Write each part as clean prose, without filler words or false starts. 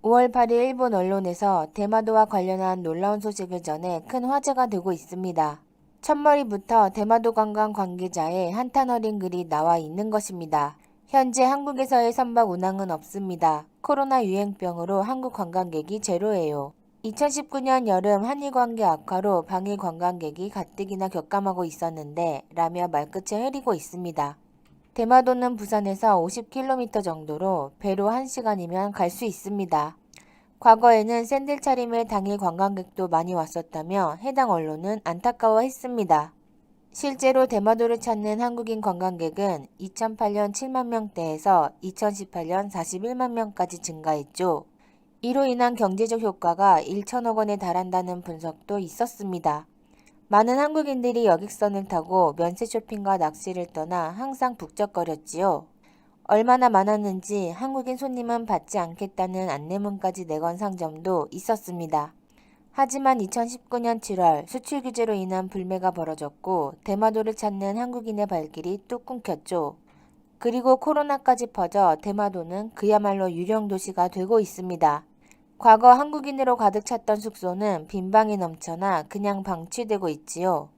5월 8일 일본 언론에서 대마도와 관련한 놀라운 소식을 전해 큰 화제가 되고 있습니다. 첫머리부터 대마도 관광 관계자의 한탄 어린 글이 나와 있는 것입니다. 현재 한국에서의 선박 운항은 없습니다. 코로나 유행병으로 한국 관광객이 제로예요. 2019년 여름 한일 관계 악화로 방일 관광객이 가뜩이나 격감하고 있었는데 라며 말끝을 흐리고 있습니다. 대마도는 부산에서 50km 정도로 배로 1시간이면 갈 수 있습니다. 과거에는 샌들 차림의 당일 관광객도 많이 왔었다며 해당 언론은 안타까워했습니다. 실제로 대마도를 찾는 한국인 관광객은 2008년 7만 명대에서 2018년 41만 명까지 증가했죠. 이로 인한 경제적 효과가 1천억 원에 달한다는 분석도 있었습니다. 많은 한국인들이 여객선을 타고 면세 쇼핑과 낚시를 떠나 항상 북적거렸지요. 얼마나 많았는지 한국인 손님은 받지 않겠다는 안내문까지 내건 상점도 있었습니다. 하지만 2019년 7월 수출 규제로 인한 불매가 벌어졌고 대마도를 찾는 한국인의 발길이 뚝 끊겼죠. 그리고 코로나까지 퍼져 대마도는 그야말로 유령 도시가 되고 있습니다. 과거 한국인으로 가득 찼던 숙소는 빈방이 넘쳐나 그냥 방치되고 있지요.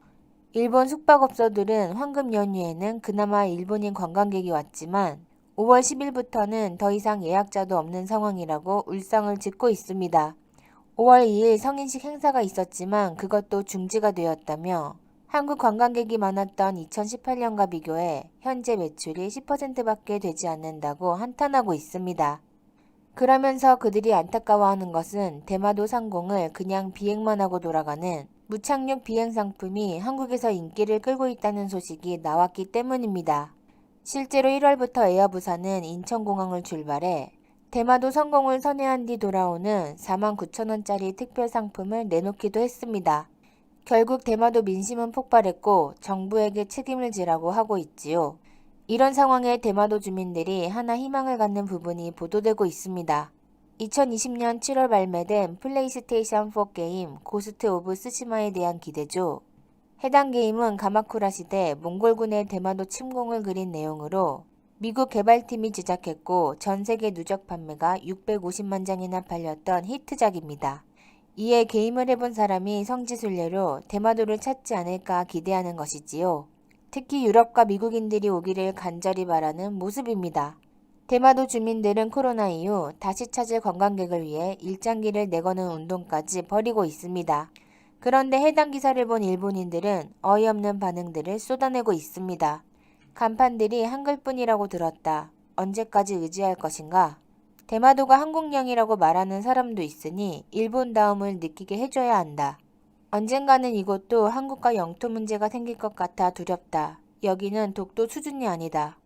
일본 숙박업소들은 황금 연휴에는 그나마 일본인 관광객이 왔지만 5월 10일부터는 더 이상 예약자도 없는 상황이라고 울상을 짓고 있습니다. 5월 2일 성인식 행사가 있었지만 그것도 중지가 되었다며 한국 관광객이 많았던 2018년과 비교해 현재 매출이 10%밖에 되지 않는다고 한탄하고 있습니다. 그러면서 그들이 안타까워하는 것은 대마도 상공을 그냥 비행만 하고 돌아가는 무착륙 비행 상품이 한국에서 인기를 끌고 있다는 소식이 나왔기 때문입니다. 실제로 1월부터 에어부산은 인천공항을 출발해 대마도 성공을 선회한 뒤 돌아오는 49,000원짜리 특별 상품을 내놓기도 했습니다. 결국 대마도 민심은 폭발했고 정부에게 책임을 지라고 하고 있지요. 이런 상황에 대마도 주민들이 하나 희망을 갖는 부분이 보도되고 있습니다. 2020년 7월 발매된 플레이스테이션 4 게임 고스트 오브 스시마에 대한 기대죠. 해당 게임은 가마쿠라 시대 몽골군의 대마도 침공을 그린 내용으로 미국 개발팀이 제작했고 전 세계 누적 판매가 650만 장이나 팔렸던 히트작입니다. 이에 게임을 해본 사람이 성지순례로 대마도를 찾지 않을까 기대하는 것이지요. 특히 유럽과 미국인들이 오기를 간절히 바라는 모습입니다. 대마도 주민들은 코로나 이후 다시 찾을 관광객을 위해 일장기를 내거는 운동까지 벌이고 있습니다. 그런데 해당 기사를 본 일본인들은 어이없는 반응들을 쏟아내고 있습니다. 간판들이 한글뿐이라고 들었다. 언제까지 의지할 것인가? 대마도가 한국령이라고 말하는 사람도 있으니 일본다움을 느끼게 해줘야 한다. 언젠가는 이곳도 한국과 영토 문제가 생길 것 같아 두렵다. 여기는 독도 수준이 아니다.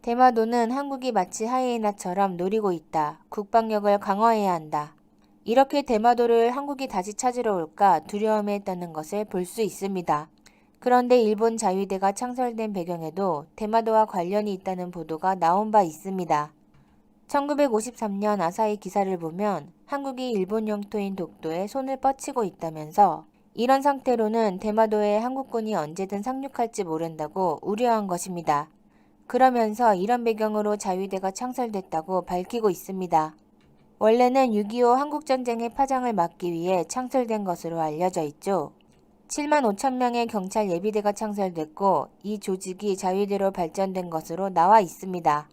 대마도는 한국이 마치 하이에나처럼 노리고 있다. 국방력을 강화해야 한다. 이렇게 대마도를 한국이 다시 찾으러 올까 두려움에 떠는 것을 볼 수 있습니다. 그런데 일본 자위대가 창설된 배경에도 대마도와 관련이 있다는 보도가 나온 바 있습니다. 1953년 아사히 기사를 보면 한국이 일본 영토인 독도에 손을 뻗치고 있다면서 이런 상태로는 대마도에 한국군이 언제든 상륙할지 모른다고 우려한 것입니다. 그러면서 이런 배경으로 자위대가 창설됐다고 밝히고 있습니다. 원래는 6.25 한국전쟁의 파장을 막기 위해 창설된 것으로 알려져 있죠. 7만 5천 명의 경찰 예비대가 창설됐고 이 조직이 자위대로 발전된 것으로 나와 있습니다.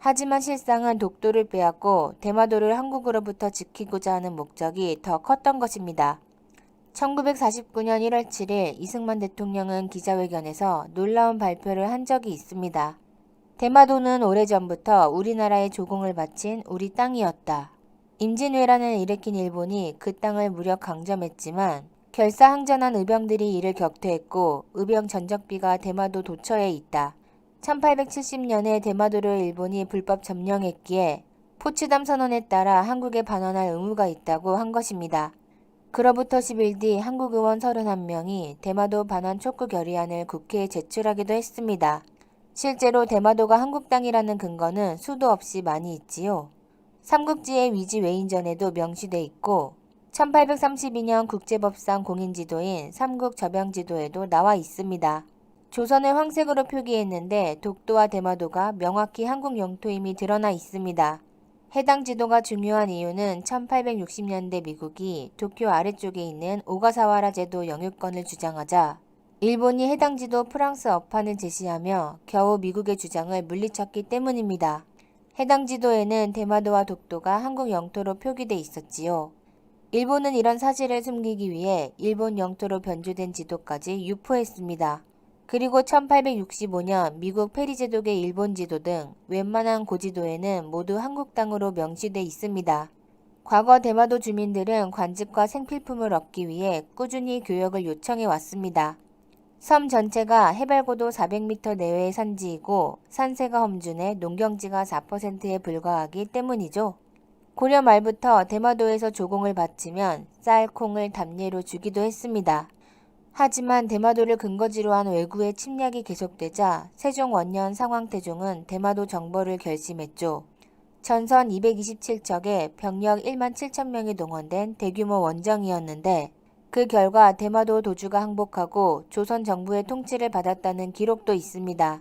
하지만 실상은 독도를 빼앗고 대마도를 한국으로부터 지키고자 하는 목적이 더 컸던 것입니다. 1949년 1월 7일 이승만 대통령은 기자회견에서 놀라운 발표를 한 적이 있습니다. 대마도는 오래전부터 우리나라의 조공을 바친 우리 땅이었다. 임진왜란을 일으킨 일본이 그 땅을 무력 강점했지만 결사항전한 의병들이 이를 격퇴했고 의병 전적비가 대마도 도처에 있다. 1870년에 대마도를 일본이 불법 점령했기에 포츠담 선언에 따라 한국에 반환할 의무가 있다고 한 것입니다. 그로부터 10일 뒤 한국 의원 31명이 대마도 반환 촉구 결의안을 국회에 제출하기도 했습니다. 실제로 대마도가 한국 땅이라는 근거는 수도 없이 많이 있지요. 삼국지의 위지 외인전에도 명시돼 있고 1832년 국제법상 공인지도인 삼국접양지도에도 나와 있습니다. 조선을 황색으로 표기했는데 독도와 대마도가 명확히 한국 영토임이 드러나 있습니다. 해당 지도가 중요한 이유는 1860년대 미국이 도쿄 아래쪽에 있는 오가사와라 제도 영유권을 주장하자 일본이 해당 지도 프랑스 어판을 제시하며 겨우 미국의 주장을 물리쳤기 때문입니다. 해당 지도에는 대마도와 독도가 한국 영토로 표기돼 있었지요. 일본은 이런 사실을 숨기기 위해 일본 영토로 변조된 지도까지 유포했습니다. 그리고 1865년 미국 페리제독의 일본 지도 등 웬만한 고지도에는 모두 한국 땅으로 명시돼 있습니다. 과거 대마도 주민들은 관습과 생필품을 얻기 위해 꾸준히 교역을 요청해 왔습니다. 섬 전체가 해발고도 400m 내외의 산지이고 산세가 험준해 농경지가 4%에 불과하기 때문이죠. 고려 말부터 대마도에서 조공을 바치면 쌀, 콩을 답례로 주기도 했습니다. 하지만 대마도를 근거지로 한 외구의 침략이 계속되자 세종 원년 상황태종은 대마도 정벌을 결심했죠. 전선 227척에 병력 1만 7천 명이 동원된 대규모 원정이었는데 그 결과 대마도 도주가 항복하고 조선 정부의 통치를 받았다는 기록도 있습니다.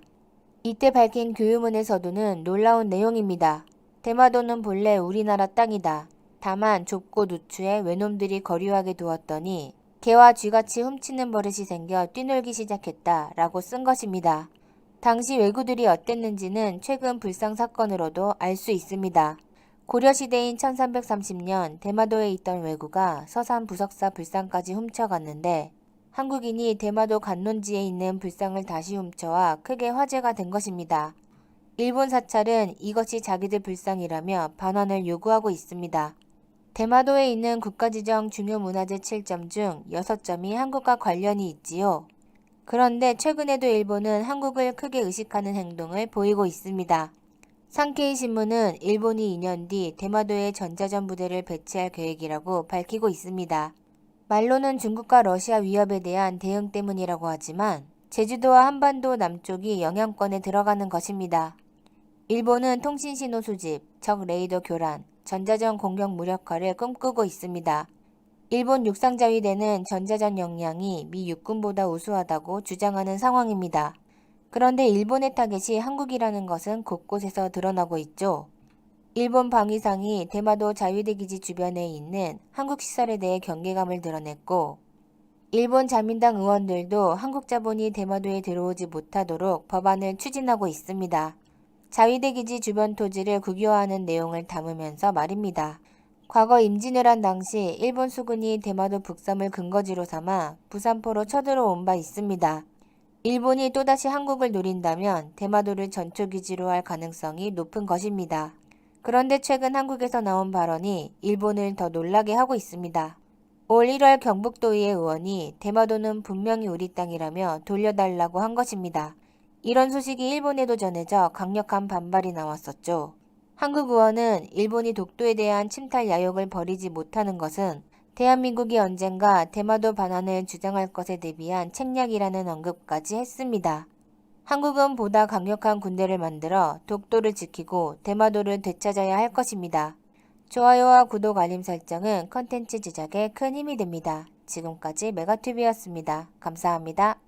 이때 밝힌 교유문의 서두는 놀라운 내용입니다. 대마도는 본래 우리나라 땅이다. 다만 좁고 누추해 외놈들이 거류하게 두었더니 개와 쥐같이 훔치는 버릇이 생겨 뛰놀기 시작했다 라고 쓴 것입니다. 당시 왜구들이 어땠는지는 최근 불상 사건으로도 알 수 있습니다. 고려시대인 1330년 대마도에 있던 왜구가 서산 부석사 불상까지 훔쳐갔는데 한국인이 대마도 관논지에 있는 불상을 다시 훔쳐와 크게 화제가 된 것입니다. 일본 사찰은 이것이 자기들 불상이라며 반환을 요구하고 있습니다. 대마도에 있는 국가지정 중요문화재 7점 중 6점이 한국과 관련이 있지요. 그런데 최근에도 일본은 한국을 크게 의식하는 행동을 보이고 있습니다. 산케이 신문은 일본이 2년 뒤 대마도에 전자전 부대를 배치할 계획이라고 밝히고 있습니다. 말로는 중국과 러시아 위협에 대한 대응 때문이라고 하지만 제주도와 한반도 남쪽이 영향권에 들어가는 것입니다. 일본은 통신신호 수집, 적 레이더 교란, 전자전 공격 무력화를 꿈꾸고 있습니다. 일본 육상자위대는 전자전 역량이 미 육군보다 우수하다고 주장하는 상황입니다. 그런데 일본의 타겟이 한국이라는 것은 곳곳에서 드러나고 있죠. 일본 방위상이 대마도 자위대 기지 주변에 있는 한국 시설에 대해 경계감을 드러냈고 일본 자민당 의원들도 한국 자본이 대마도에 들어오지 못하도록 법안을 추진하고 있습니다. 자위대 기지 주변 토지를 국유화하는 내용을 담으면서 말입니다. 과거 임진왜란 당시 일본 수군이 대마도 북섬을 근거지로 삼아 부산포로 쳐들어온 바 있습니다. 일본이 또다시 한국을 노린다면 대마도를 전초기지로 할 가능성이 높은 것입니다. 그런데 최근 한국에서 나온 발언이 일본을 더 놀라게 하고 있습니다. 올 1월 경북도의회 의원이 대마도는 분명히 우리 땅이라며 돌려달라고 한 것입니다. 이런 소식이 일본에도 전해져 강력한 반발이 나왔었죠. 한국 의원은 일본이 독도에 대한 침탈 야욕을 버리지 못하는 것은 대한민국이 언젠가 대마도 반환을 주장할 것에 대비한 책략이라는 언급까지 했습니다. 한국은 보다 강력한 군대를 만들어 독도를 지키고 대마도를 되찾아야 할 것입니다. 좋아요와 구독 알림 설정은 컨텐츠 제작에 큰 힘이 됩니다. 지금까지 메가튜브였습니다. 감사합니다.